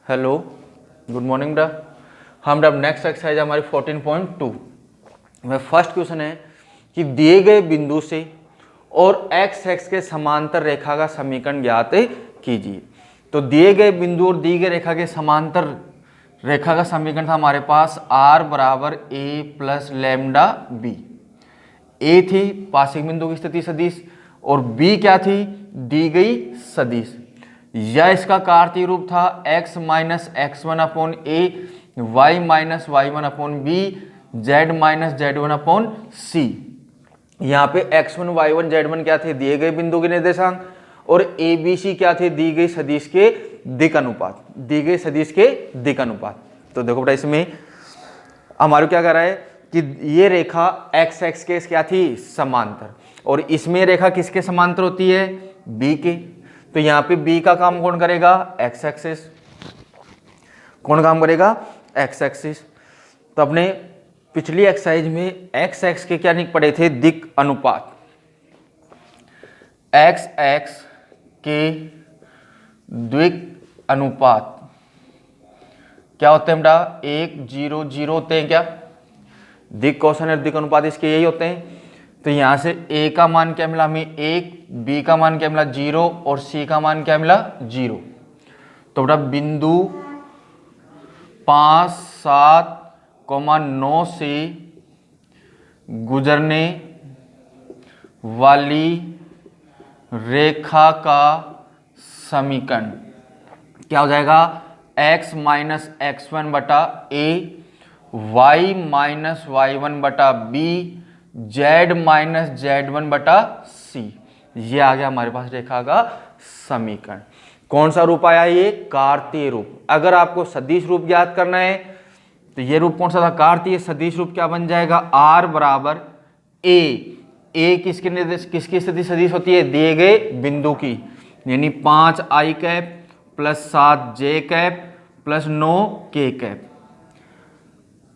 Hello, good morning बेटा। हम अब नेक्स्ट एक्सरसाइज हमारी 14.2 में फर्स्ट क्वेश्चन है कि दिए गए बिंदु से और एक्स एक्स के समांतर रेखा का समीकरण ज्ञात कीजिए। तो दिए गए बिंदु और दी गई रेखा के समांतर रेखा का समीकरण था हमारे पास r बराबर a प्लस लैम्डा बी। ए थी पासिंग बिंदु की स्थिति सदिश और बी क्या थी, दी गई सदिश। या इसका कार्तीय रूप था x minus x one upon a, y minus y one upon b, z minus z one upon c. यहाँ पे x1 y1 z1 क्या थे, दिए गए बिंदु के निर्देशांक, और ए बी सी क्या थे, दी गई सदिश के दिक अनुपात, दी गई सदिश के दिक अनुपात। तो देखो बेटा इसमें हमारे क्या कर रहा है कि ये रेखा एक्स एक्स के क्या थी, समांतर, और इसमें रेखा किसके समांतर होती है, बी के। तो यहाँ पे बी का काम कौन करेगा, एक्स एक्सिस। कौन काम करेगा, एक्स एक्सिस। तो अपने पिछली एक्सरसाइज में एक्स एक्स के क्या नहीं पढ़े थे, दिक अनुपात। एक्स एक्स के दिक अनुपात क्या होते हैं बेटा, 1 0 0 होते हैं क्या, दिक कौशन और दिक अनुपात इसके यही होते हैं। तो यहां से ए का मान क्या मिला हमें 1, बी का मान क्या मिला 0 और सी का मान क्या मिला 0। तो बेटा बिंदु 5 7 9 से गुजरने वाली रेखा का समीकरण क्या हो जाएगा, x माइनस एक्स वन बटा a, y minus y one बटा b, z minus z one बटा सी। ये आ गया हमारे पास रेखा का समीकरण। कौन सा रूप आया, ये कार्तीय रूप। अगर आपको सदिश रूप ज्ञात करना है तो ये रूप कौन सा था, कार्तीय। सदिश रूप क्या बन जाएगा, r बराबर ए किसके निर्देश किसकी स्थिति सदिश होती है, दिए गए बिंदु की, यानी 5 i cap plus 7 j cap plus 9 k cap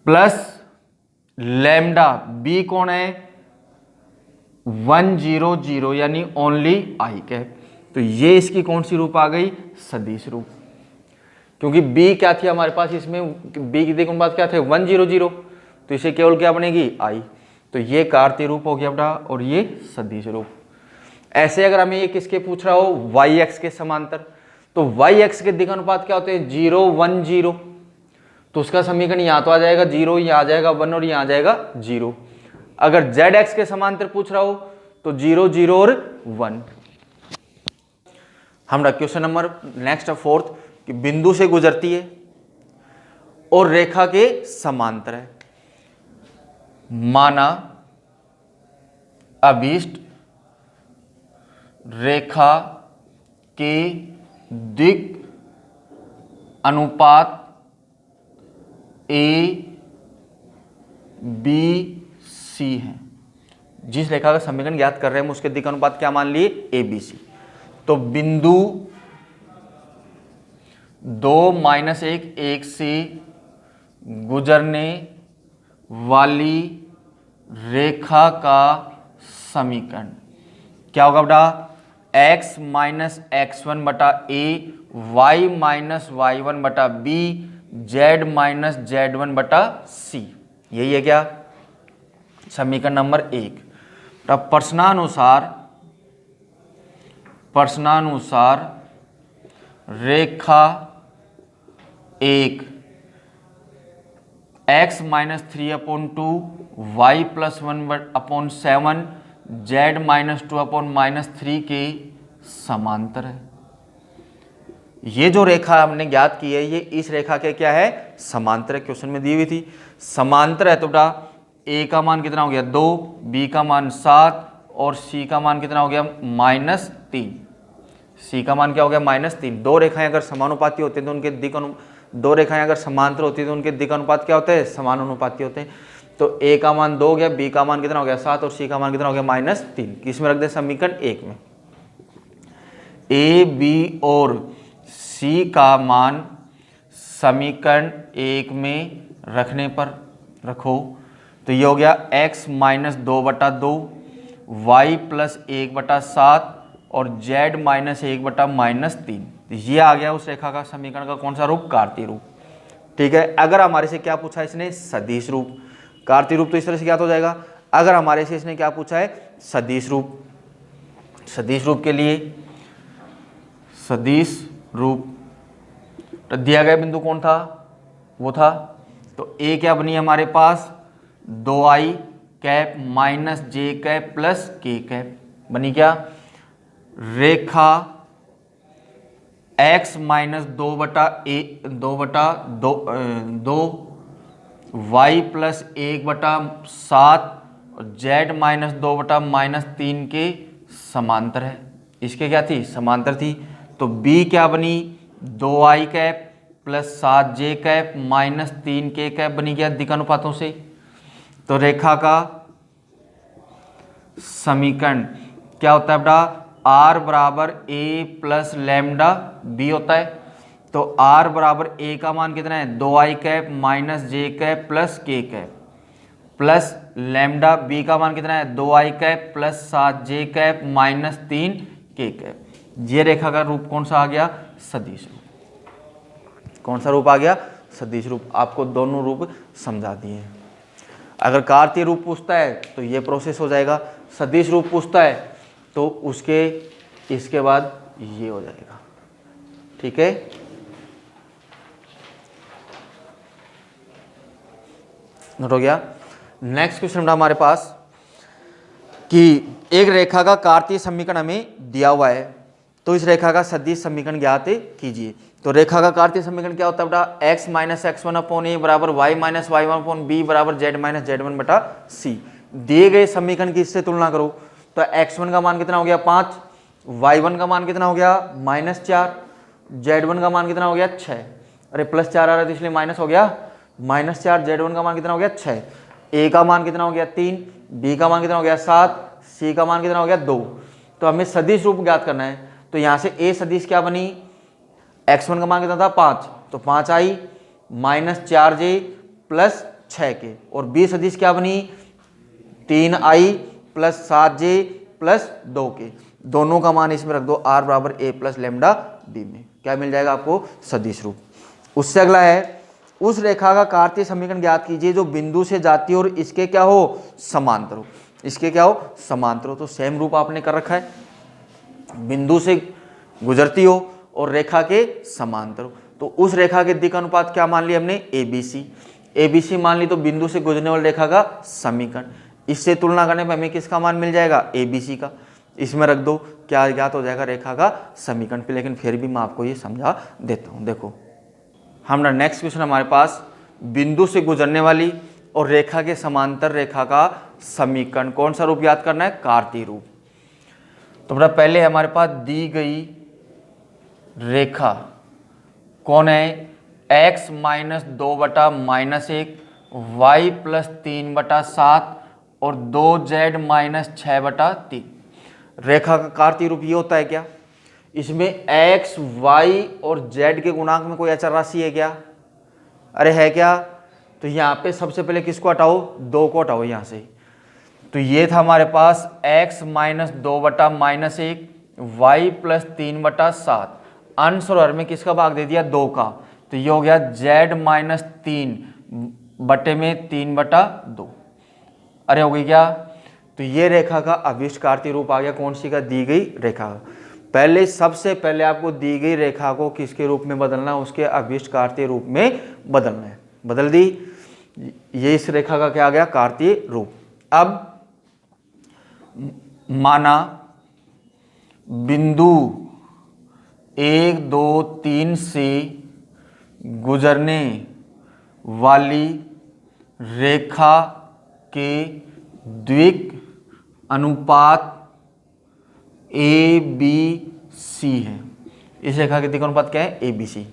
plus lambda b कौन है 1 0 0 यानी ओनली आई कैप। तो ये इसकी कौन सी रूप आ गई, सदिश रूप। क्योंकि b क्या थी हमारे पास, इसमें b की दिक अनुपात क्या थे 1 0 0, तो इसे केवल क्या बनेगी आई। तो ये कार्तीय रूप हो गया बेटा और ये सदिश रूप। ऐसे अगर हमें ये किसके पूछ रहा हो, वाई एक्स के समांतर, तो वाई एक्स के दिक अनुपात क्या होते हैं 0 1 0। तो उसका समीकरण यहाँ तो आ जाएगा 0, यहाँ आ जाएगा 1 और यहाँ आ जाएगा 0। अगर जेड एक्स के समांतर पूछ रहा हो तो 0 0 और 1। हमारा क्वेश्चन नंबर नेक्स्ट फोर्थ कि बिंदु से गुजरती है और रेखा के समांतर है। माना अभीष्ट रेखा के दिक अनुपात ए बी सी है। जिस रेखा का समीकरण ज्ञात कर रहे हैं हम उसके दिक अनुपात क्या मान लिए, ए बी सी। तो बिंदु 2 -1 1 से गुजरने वाली रेखा का समीकरण क्या होगा बेटा, x माइनस एक्स वन बटा a, y minus y one बटा b, z minus z one बटा सी। यही है क्या समीकरण नंबर 1। तब प्रश्नानुसार रेखा एक x minus 3 upon 2, y plus 1 upon 7, z minus 2 upon minus 3 के समांतर है। ये जो रेखा हमने ज्ञात की है ये इस रेखा के क्या है, समांतर है। क्वेश्चन में दी हुई थी समांतर है। तो बेटा a का मान कितना हो गया 2, b का मान 7 और c का मान कितना हो गया -3। c का मान क्या हो गया -3। दो रेखाएं अगर समानुपाती होते हैं तो उनके दिक दो रेखाएं अगर समांतर होती है तो उनके दिक अनुपात क्या होते हैं, समानुपाती होते हैं। तो a का मान 2 हो गया, b का मान कितना हो गया 7 और c का मान कितना हो गया -3। किस में रख दे, समीकरण 1 में। a b और c का मान समीकरण 1 में रखने पर रखो तो ये हो गया x माइनस 2 बटा 2, वाई प्लस 1 बटा 7 और z माइनस 1 बटा -3। तो ये आ गया उस रेखा का समीकरण का कौन सा रूप, कार्तीय रूप। ठीक है, अगर हमारे से क्या पूछा इसने, सदिश रूप। कार्तीय रूप तो इस तरह से ज्ञात हो जाएगा। अगर हमारे से इसने क्या पूछा है, सदिश रूप। सदिश रूप के लिए सदिश रूप तो दिया गया बिंदु कौन था, वो था, तो ए क्या बनी हमारे पास, 2i कैप माइनस जे कैप प्लस के कैप बनी क्या, रेखा x माइनस 2 y प्लस 1/7 और z माइनस 2/-3 के समांतर है। इसके क्या थी, समांतर थी। तो b क्या बनी, 2i cap plus 7j cap minus 3k cap बनी क्या दिक् अनुपातों से। तो रेखा का समीकरण क्या होता है बेटा, r बराबर a प्लस लैम्डा b होता है। तो r बराबर a का मान कितना है, 2i cap minus j cap plus k cap plus lambda b का मान कितना है, 2i cap plus 7j cap minus 3k cap. ये रेखा का रूप कौन सा आ गया, सदिश रूप। कौन सा रूप आ गया, सदिश रूप। आपको दोनों रूप समझा दिए। अगर कार्तीय रूप पूछता है तो ये प्रोसेस हो जाएगा, सदिश रूप पूछता है तो उसके इसके बाद ये हो जाएगा। ठीक है, नोट हो गया। नेक्स्ट क्वेश्चन हमारे पास कि एक रेखा का कार्तीय समीकरण हमें दिया हुआ है, तो इस रेखा का सदिश समीकरण ज्ञात कीजिए। तो रेखा का कार्तीय समीकरण क्या होता है बेटा, x minus x1 upon a बराबर y minus y1 upon b बराबर z माइनस z1 बटा सी। दिए गए समीकरण की इससे तुलना करो। तो x1 का मान कितना हो गया 5, y1 का मान कितना हो गया -4, z1 का मान कितना हो गया 6। अरे +4 आ रहा है तो इसलिए माइनस हो गया, -4, z1 का मान कितना हो गया 6, a का मान कितना हो गया 3, b का मान कितना हो गया 7, c का मान कितना हो गया 2। तो हमें सदिश रूप ज्ञात करना है। तो यहाँ से a सदिश क्या बनी, x1 का मान कितना था 5, तो 5i -4j प्लस 6k, और b सदिश क्या बनी 3i plus 7j plus 2k। दोनों का मान इसमें रख दो, r बराबर a प्लस लैम्डा b में क्या मिल जाएगा आपको, सदिश रूप। उससे अगला है, उस रेखा का कार्तीय समीकरण ज्ञात कीजिए जो बिंदु से जाती है और इसके क्या हो, समांतर हो। इसके क्या हो, समांतर हो। तो सेम रूप आपने कर रखा है, बिंदु से गुजरती हो और रेखा के समांतर हो। तो उस रेखा के दिक् अनुपात क्या मान लिया हमने, ABC। ABC मान ली तो बिंदु से गुजरने वाली रेखा का समीकरण। इससे तुलना करने पर हमें किसका मान मिल जाएगा, ABC का। इसमें रख दो, क्या ज्ञात हो जाएगा, रेखा का समीकरण पे। लेकिन फिर भी मैं आपको ये समझा देता हूँ। देखो हमारा नेक्स्ट क्वेश्चन हमारे पास, बिंदु से गुजरने वाली और रेखा के समांतर रेखा का समीकरण कौन सा रूप याद करना है, कार्तीय रूप। तो बेटा पहले हमारे पास दी गई रेखा कौन है, x माइनस 2/-1, y प्लस 3/7 और 2z माइनस 6/3। रेखा का कार्तीय रूप ये होता है क्या, इसमें x, y और z के गुणांक में कोई अचर राशि है क्या, अरे है क्या। तो यहाँ पे सबसे पहले किसको हटाओ, 2 को हटाओ यहाँ से। तो ये था हमारे पास x माइनस 2/-1, y प्लस 3/7, अंश और हर में किसका भाग दे दिया, 2 का। तो ये हो गया z माइनस 3/3/2। अरे हो गई क्या। तो ये रेखा का अभिष्ट कार्तीय रूप आ गया, कौन सी का, दी गई रेखा। पहले सबसे पहले आपको दी गई रेखा को किसके रूप में बदलना है, उसके अभिष्ट कार्तीय रूप में बदलना है। बदल दी, ये इस रेखा का क्या आ गया, कार्तीय रूप। अब माना बिंदु 1, 2, 3 से गुजरने वाली रेखा के द्विक अनुपात ABC है। इस रेखा के द्विक अनुपात क्या है, ABC।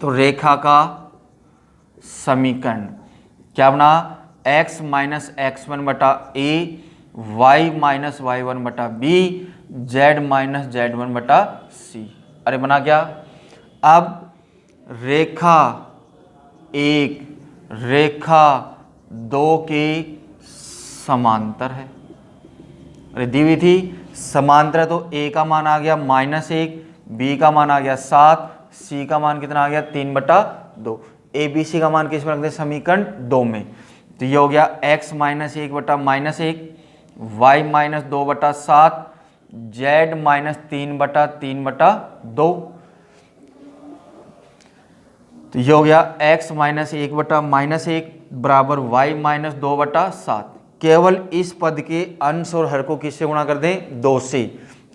तो रेखा का समीकरण क्या बना, x minus x1/a, y minus y1/b, z minus z1/c। अरे बना क्या। अब रेखा 1 रेखा 2 के समांतर है। अरे दी हुई थी समांतर है, तो a का मान आ गया -1, बी का मान आ गया 7, सी का मान कितना आ गया 3/2, ए बी सी का मान किस में रखते हैं समीकरण 2 में। तो ये हो गया x minus 1/-1, y minus 2/7, z minus 3/3/2। तो ये हो गया x माइनस 1/-1 बराबर y माइनस 2/7। केवल इस पद के अंश और हर को किससे गुणा कर दें 2 से।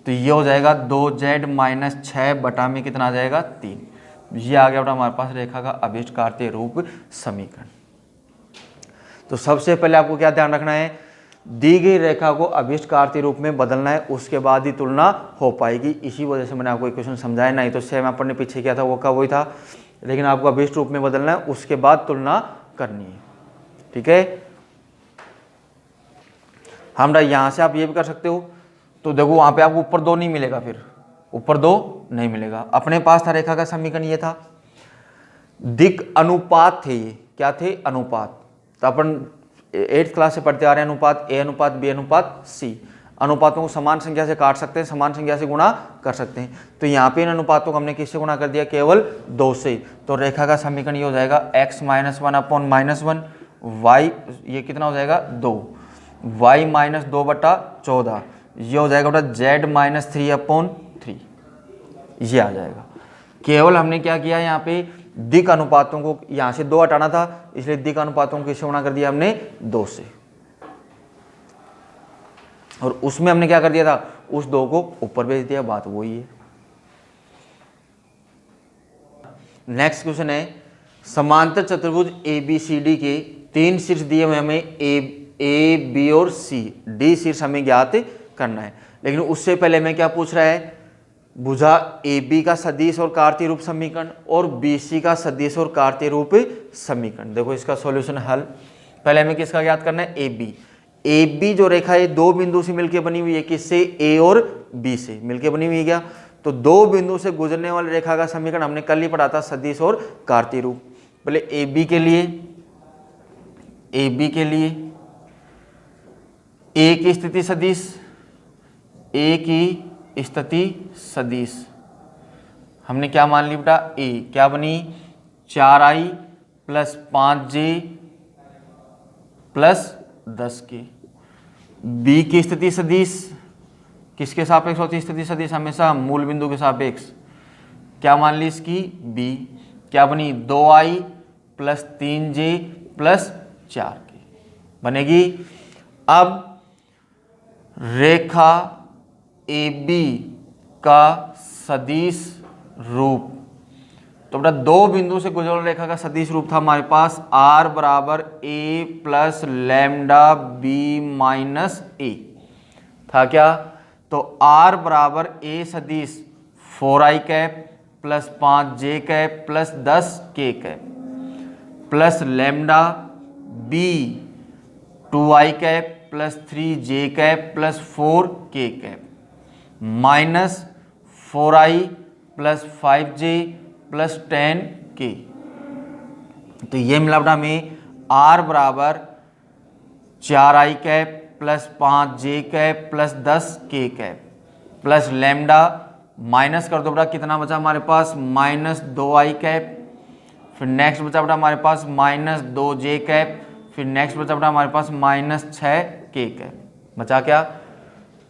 तो ये हो जाएगा 2z माइनस 6 में कितना आ जाएगा 3। ये आ गया बेटा हमारे पास रेखा का अभिष्ट कार्तीय रूप समीकरण। तो सबसे पहले आपको क्या ध्यान रखना है, दी गई रेखा को अभिष्ट कार्तीय रूप में बदलना है, उसके बाद ही तुलना हो पाएगी। इसी वजह से मैंने आपको इक्वेशन समझाया, नहीं तो सेम अपन ने पीछे किया था वो का वही था, लेकिन आपको अभिष्ट रूप में बदलना है, उसके बाद तुलना करनी है। ठीक है, हमरा यहाँ से आप ये भी कर सकते हो। तो देखो वहाँ पे आपको ऊपर 2 नहीं मिलेगा, फिर ऊपर 2 नहीं मिलेगा। अपने पास था रेखा का समीकरण ये था, दिक अनुपात थे, ये क्या थे अनुपात। तो अपन 8th क्लास से पढ़ते आ रहे हैं अनुपात ए अनुपात बी अनुपात सी। अनुपातों को समान संख्या से काट सकते हैं, समान संख्या से गुणा कर सकते हैं। तो यहाँ पे इन अनुपातों को हमने किससे गुणा कर दिया, केवल 2 से। तो रेखा का समीकरण ये हो जाएगा x माइनस 1/-1, y ये कितना हो जाएगा 2, y माइनस 2/14, ये हो जाएगा बेटा z माइनस 3/3, ये आ जाएगा। केवल हमने क्या किया यहाँ पे दिक अनुपातों को यहाँ से 2 हटाना था, इसलिए दिक अनुपातों को किससे गुणा कर दिया हमने 2 से, और उसमें हमने क्या कर दिया था उस 2 को ऊपर भेज दिया, बात वही है। नेक्स्ट क्वेश्चन है, समांतर चतुर्भुज ABCD के 3 शीर्ष दिए हुए हमें ए बी और सी, डी शीर्ष हमें ज्ञात करना है। लेकिन उससे पहले मैं क्या पूछ रहा है, भुजा AB का सदिश और कार्तीय रूप समीकरण और BC का सदिश और कार्तीय रूप समीकरण। देखो इसका सॉल्यूशन हल, पहले हमें किसका ज्ञात करना है AB जो रेखा है 2 बिंदु से मिलकर बनी हुई है, किससे A और B से मिलकर बनी हुई है क्या। तो 2 बिंदु से गुजरने वाली रेखा का समीकरण हमने कल ही पढ़ा था, सदिश और कार्तीय रूप। पहले AB के लिए A की स्थिति सदिश, A की स्थिति सदिश हमने क्या मान ली बेटा, A क्या बनी 4i plus 5j plus 10k। B की स्थिति सदिश किसके सापेक्ष होती है, स्थिति सदिश हमेशा मूल बिंदु के सापेक्ष, क्या मान ली इसकी B, क्या बनी 2i plus 3j plus 4k बनेगी। अब रेखा AB का सदिश रूप, तो बेटा 2 बिंदु से गुजरने वाली रेखा का सदिश रूप था हमारे पास r बराबर a plus lambda b minus a था क्या। तो r बराबर a सदिश 4i cap plus 5j cap plus 10k cap plus lambda b 2i cap plus 3j cap plus 4k cap minus 4i plus 5j plus 10k। तो ये मिला बेटा हमें r बराबर 4i cap plus 5j cap plus 10k cap plus lambda, minus कर दो बेटा कितना बचा हमारे पास माइनस 2i कैप, फिर नेक्स्ट बचा बेटा हमारे पास माइनस 2j कैप, फिर नेक्स्ट बचा बेटा हमारे पास माइनस 6k कैप। बचा क्या,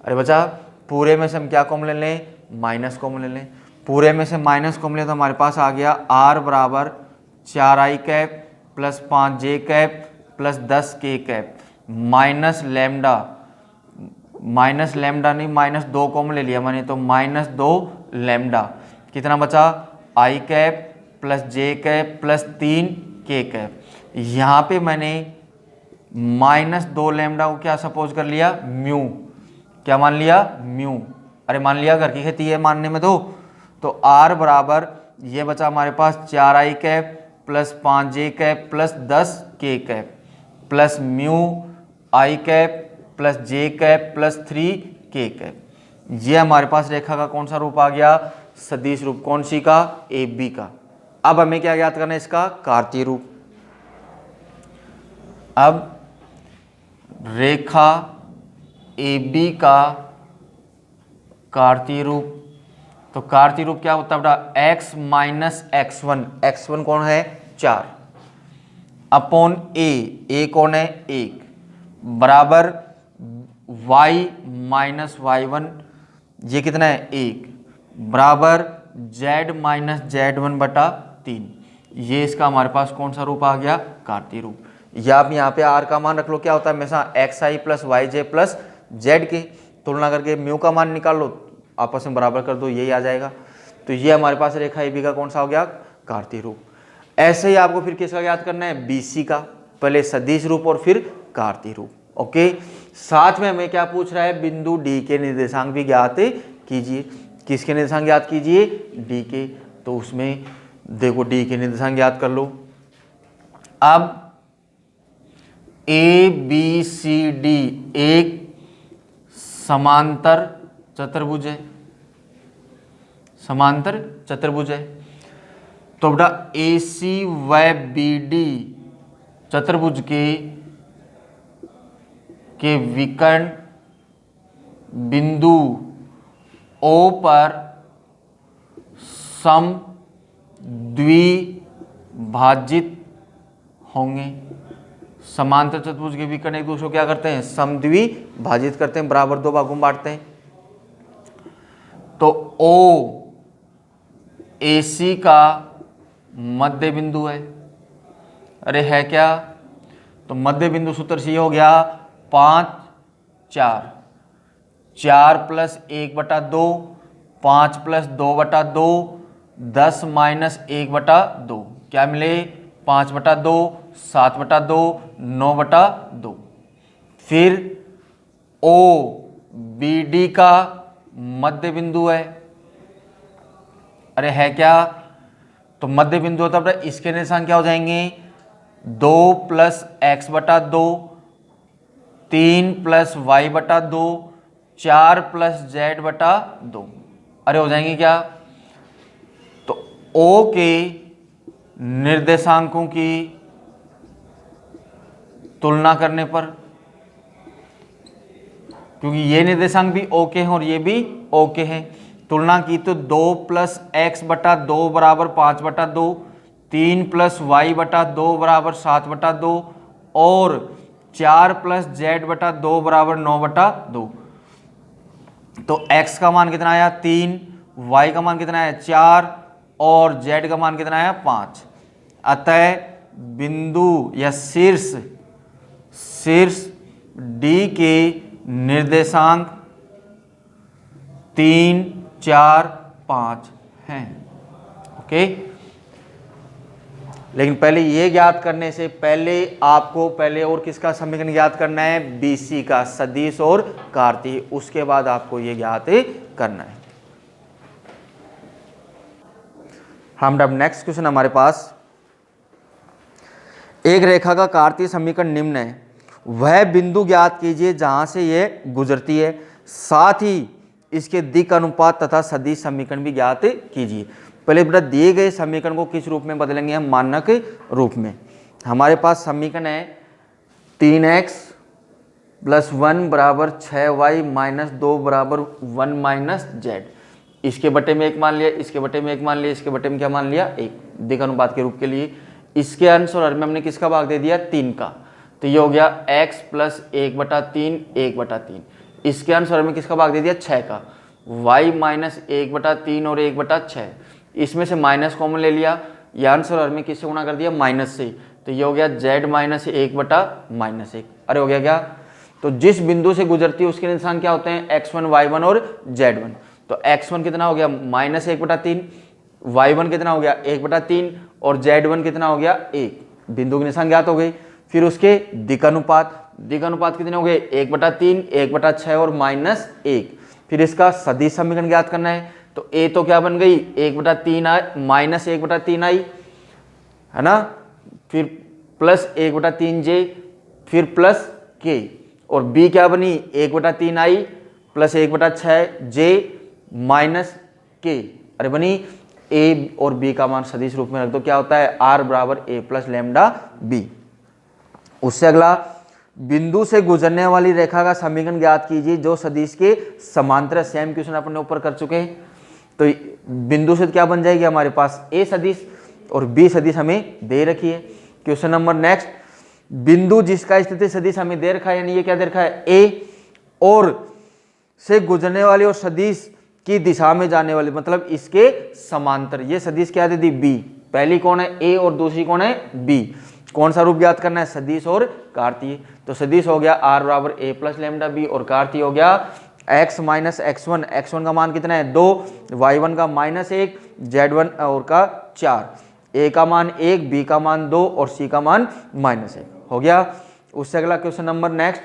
अरे बचा पूरे में से हम क्या कॉमन ले लें, माइनस कॉमन ले लें। पूरे में से माइनस कॉमन ले तो हमारे पास आ गया r बराबर 4i cap plus 5j cap plus 10k cap minus lambda, minus lambda नहीं माइनस 2 कॉमन ले लिया मैंने, तो माइनस 2 लैम्डा, कितना बचा i cap plus j cap plus 3k cap. यहाँ पे मैंने माइनस 2 लैम्डा को क्या सपोज कर लिया म्यू, क्या मान लिया म्यू, अरे मान लिया घर की खेती है मानने में। तो r बराबर ये बचा हमारे पास 4i cap plus 5j cap plus 10k cap plus mu i cap plus j cap plus 3k cap. ये हमारे पास रेखा का कौन सा रूप आ गया, सदिश रूप, कौन सी का, AB का। अब हमें क्या ज्ञात करना है, इसका कार्तीय रूप। अब रेखा AB का कार्तीय रूप, तो कार्तीय रूप क्या होता है बेटा, x माइनस x1, x1 कौन है 4 अपॉन a कौन है 1 बराबर y माइनस y1 ये कितना है 1 बराबर z माइनस z1 बटा 3। ये इसका हमारे पास कौन सा रूप आ गया, कार्तीय रूप। या आप यहाँ पे r का मान रख लो, क्या होता है हमेशा xi plus yj plus z के तुलना करके म्यू का मान निकाल लो, आपस में बराबर कर दो, यही आ जाएगा। तो ये हमारे पास रेखा AB का कौन सा हो गया, कार्तीय रूप। ऐसे ही आपको फिर किसका याद करना है, BC का, पहले सदिश रूप और फिर कार्तीय रूप। ओके, साथ में हमें क्या पूछ रहा है, बिंदु D के निर्देशांक भी ज्ञात कीजिए। किसके निर्देशांक याद कीजिए, D के। तो उसमें देखो D के निर्देशांक याद कर लो। अब ABCD एक समांतर चतुर्भुज है, समांतर चतुर्भुज है। तो बेटा AC व BD चतुर्भुज के विकर्ण बिंदु O पर सम द्विभाजित होंगे। समांतर चतुर्भुज के विकर्ण एक दूसरे को क्या करते हैं, समद्विभाजित करते हैं, बराबर दो भागों में बांटते हैं। तो O AC का मध्य बिंदु है। अरे है क्या, तो मध्य बिंदु सूत्र से हो गया 5 4, 4 प्लस 1/2, 5 प्लस 2/2, 10 माइनस 1/2, क्या मिले 5/2, 7/2, 9/2। फिर O BD का मध्य बिंदु है। अरे है क्या, तो मध्य बिंदु होता है, इसके निशान क्या हो जाएंगे, 2 plus x/2, 3 plus y/2, 4 plus z/2। अरे हो जाएंगे क्या, तो O के निर्देशांकों की तुलना करने पर, क्योंकि ये निर्देशांक भी O के हैं और ये भी O के हैं, तुलना की तो 2 प्लस x/2 बराबर 5/2, 3 प्लस y/2 बराबर 7/2 और 4 प्लस z/2 बराबर 9/2। तो x का मान कितना आया 3, y का मान कितना है 4 और z का मान कितना आया 5। अतः बिंदु या शीर्ष D के निर्देशांक 3 4 5 हैं। ओके, लेकिन पहले ये ज्ञात करने से पहले आपको पहले और किसका समीकरण ज्ञात करना है, BC का, सदिश और कार्तीय, उसके बाद आपको ये ज्ञात करना है। हम अब नेक्स्ट क्वेश्चन हमारे पास, एक रेखा का कार्तीय समीकरण निम्न है, वह बिंदु ज्ञात कीजिए जहां से यह गुजरती है, साथ ही इसके दिक् अनुपात तथा सदिश समीकरण भी ज्ञात कीजिए। पहले बेटा दिए गए समीकरण को किस रूप में बदलेंगे हम, मानक रूप में। हमारे पास समीकरण है 3x प्लस 1 बराबर 6y माइनस 2 बराबर 1 माइनस जेड। इसके बटे में एक मान लिया, इसके बटे में एक मान लिया, इसके बटे में क्या मान लिया, एक, दिक् अनुपात के रूप के लिए। इसके अंश और हर में हमने किसका भाग दे दिया, 3 का, तो ये हो गया x प्लस 1/3 1/3। इसके अंश और हर में किसका भाग दे दिया, 6 का, y माइनस 1/3 और 1/6। इसमें से माइनस कॉमन ले लिया, या अंश और हर में किससे गुणा कर दिया, माइनस से, तो ये हो गया z माइनस 1/-1। अरे हो गया क्या, तो जिस बिंदु से गुजरती है उसके निशान क्या होते हैं, x1 y1 और z1। तो x1 कितना हो गया माइनस 1/3, y1 कितना हो गया 1/3 और z1 कितना हो गया 1। बिंदु के निशान ज्ञात हो गई। फिर उसके दिक् अनुपात कितने हो गए 1/3, 1/6 और -1। फिर इसका सदिश समीकरण ज्ञात करना है, तो a तो क्या बन गई 1/3 आई, माइनस 1/3 आई है ना, फिर प्लस 1/3j, फिर प्लस k, और b क्या बनी 1/3 आई प्लस 1/6j माइनस k। अरे बनी a और b का मान सदिश रूप में रख दो, क्या होता है r बराबर a प्लस लैम्डा b। उससे अगला, बिंदु से गुजरने वाली रेखा का समीकरण ज्ञात कीजिए जो सदिश के समांतर। सेम क्वेश्चन अपन ऊपर कर चुके हैं। तो तो बिंदु से क्या बन जाएगी हमारे पास ए सदिश और बी सदिश हमें दे रखी है। क्वेश्चन नंबर नेक्स्ट, बिंदु जिसका स्थिति सदिश हमें दे रखा है, यानी ये क्या दे रखा है ए, और से गुजरने वाली और सदिश की दिशा में जाने वाली, मतलब इसके समांतर, ये सदिश क्या दे दी बी। पहली कौन है ए और दूसरी कौन है बी। कौन सा रूप ज्ञात करना है, सदिश और कार्तीय। तो सदिश हो गया आर बराबर ए प्लस लैम्डा बी और कार्तीय हो गया x माइनस x1। x1 का मान कितना है 2, y1 का -1, z1 और का 4, a का मान 1, b का मान 2 और c का मान -1 हो गया। उससे अगला क्वेश्चन नंबर नेक्स्ट,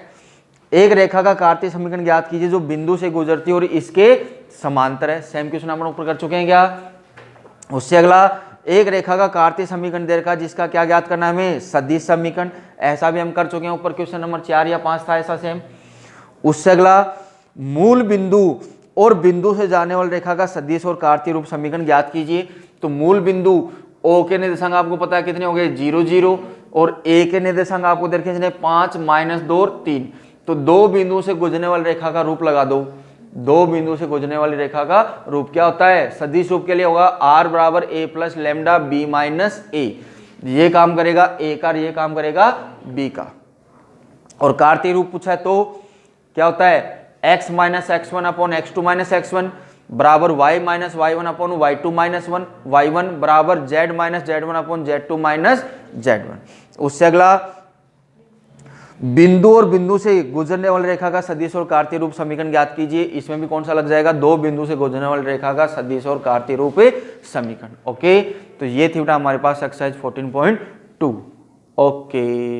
एक रेखा का कार्तीय समीकरण ज्ञात कीजिए जो बिंदु से गुजरती है और इसके समांतर है। सेम क्वेश्चन हम ऊपर कर चुके हैं क्या। उससे अगला, एक रेखा का कार्तीय समीकरण दे रखा जिसका क्या ज्ञात करना है हमें, सदिश समीकरण। ऐसा भी हम कर चुके हैं ऊपर, क्वेश्चन नंबर 4 या 5 था ऐसा सेम। उससे अगला, मूल बिंदु और बिंदु से जाने वाली रेखा का सदिश और कार्तीय रूप समीकरण ज्ञात कीजिए। तो मूल बिंदु ओ के निर्देशांक आपको पता है कितने हो गए 0 0, और ए के निर्देशांक आपको देखे 5 -2 और 3। तो दो बिंदु से गुजरने वाली रेखा का रूप लगा दो। दो बिंदु से गुजरने वाली रेखा का रूप क्या होता है, सदिश रूप के लिए होगा आर बराबर ए प्लस लैम्डा बी माइनस ए। ये काम करेगा ए का, ये काम करेगा बी का। और कार्तीय रूप पूछा है तो क्या होता है x minus x1 upon x2 minus x1 बराबर y minus y1 upon y2 minus 1, y1 बराबर z minus z1 upon z2 minus z1। उससे अगला, बिंदु और बिंदु से गुजरने वाली रेखा का सदिश और कार्तीय रूप समीकरण ज्ञात कीजिए। इसमें भी कौन सा लग जाएगा, दो बिंदु से गुजरने वाली रेखा का सदिश और कार्तीय रूप समीकरण। ओके, तो ये थी बेटा हमारे पास एक्सरसाइज 14.2। ओके।